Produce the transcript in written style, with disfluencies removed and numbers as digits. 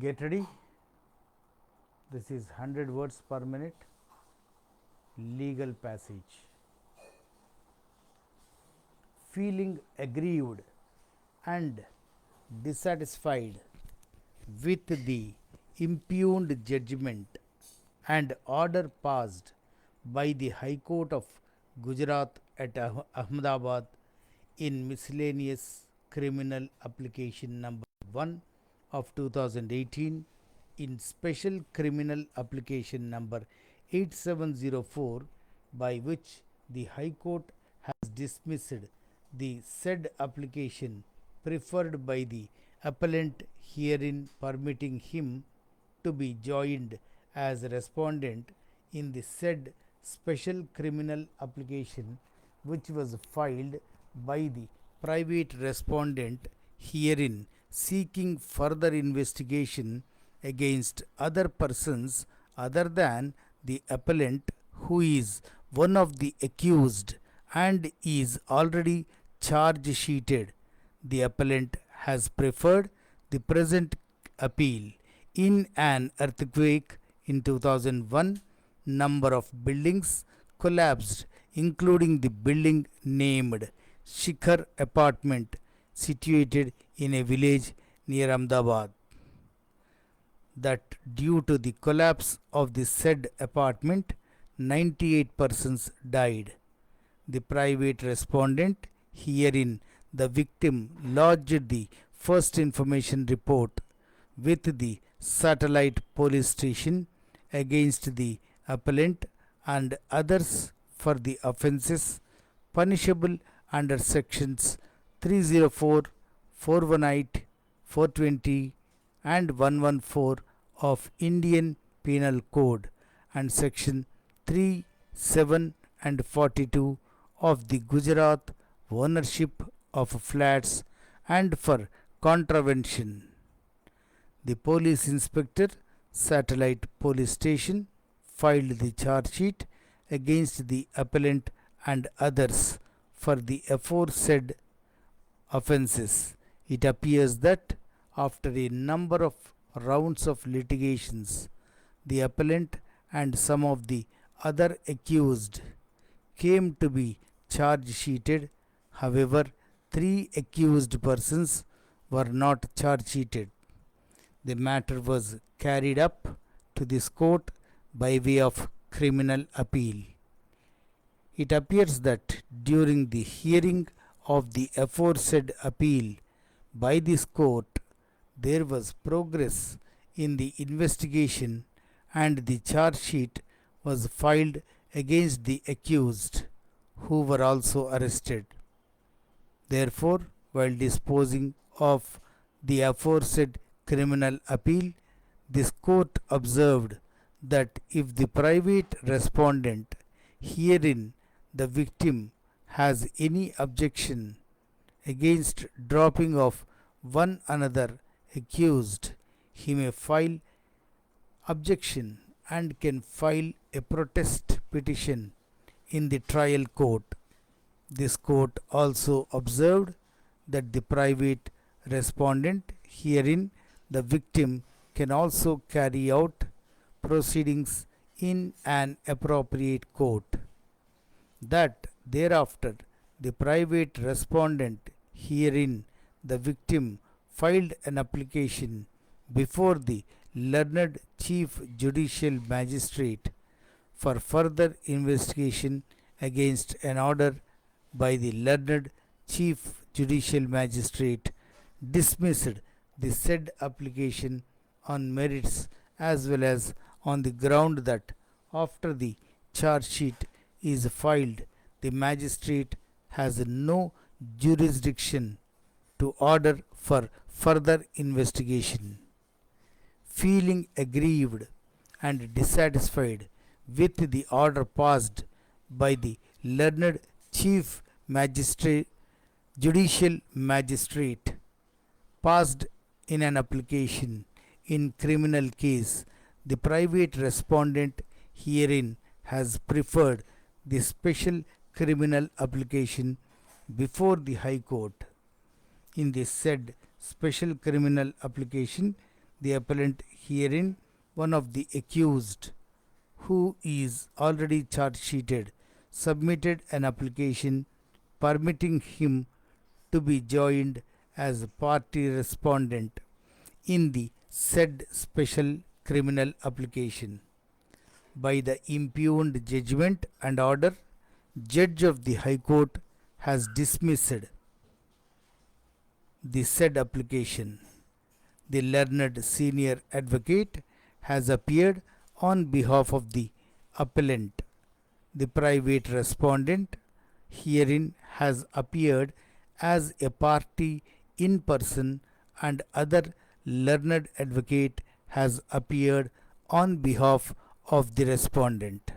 Get ready. This is 100 words per minute legal passage. Feeling aggrieved and dissatisfied with the impugned judgment and order passed by the High Court of Gujarat at Ahmedabad in miscellaneous criminal application number 1 of 2018, in special criminal application number 8704, by which the High Court has dismissed the said application preferred by the appellant, herein permitting him to be joined as respondent in the said special criminal application, which was filed by the private respondent, herein seeking further investigation against other persons other than the appellant, who is one of the accused and is already charge sheeted. The appellant has preferred the present appeal. In an earthquake in 2001, number of buildings collapsed, including the building named Shikhar Apartment, situated in a village near Ahmedabad. That due to the collapse of the said apartment, 98 persons died. The private respondent, herein the victim, lodged the first information report with the satellite police station against the appellant and others for the offences punishable under sections 304, 418, 420 and 114 of Indian Penal Code and section 3, 7 and 42 of the Gujarat Ownership of Flats and for contravention. The police inspector, satellite police station, filed the charge sheet against the appellant and others for the aforesaid offences. It appears that after a number of rounds of litigations, the appellant and some of the other accused came to be charge sheeted. However, 3 accused persons were not charge sheeted. The matter was carried up to this court by way of criminal appeal. It appears that during the hearing of the aforesaid appeal by this court, there was progress in the investigation and the charge sheet was filed against the accused, who were also arrested. Therefore, while disposing of the aforesaid criminal appeal, this court observed that if the private respondent, herein the victim, has any objection against dropping of one another accused, he may file objection and can file a protest petition in the trial court. This court also observed that the private respondent, herein the victim, can also carry out proceedings in an appropriate court. That thereafter the private respondent, herein the victim, filed an application before the learned Chief Judicial Magistrate for further investigation against an order by the learned Chief Judicial Magistrate, dismissed the said application on merits as well as on the ground that after the charge sheet is filed, the magistrate has no jurisdiction to order for further investigation. Feeling aggrieved and dissatisfied with the order passed by the learned Chief Magistrate, Judicial Magistrate, passed in an application in criminal case, the private respondent, herein has preferred the special criminal application before the High Court. In the said special criminal application, The appellant herein, one of the accused, who is already charge sheeted, submitted an application permitting him to be joined as a party respondent in the said special criminal application. By the impugned judgment and order, Judge of the High Court has dismissed the said application. The learned senior advocate has appeared on behalf of the appellant. The private respondent herein has appeared as a party in person, and other learned advocate has appeared on behalf of the respondent.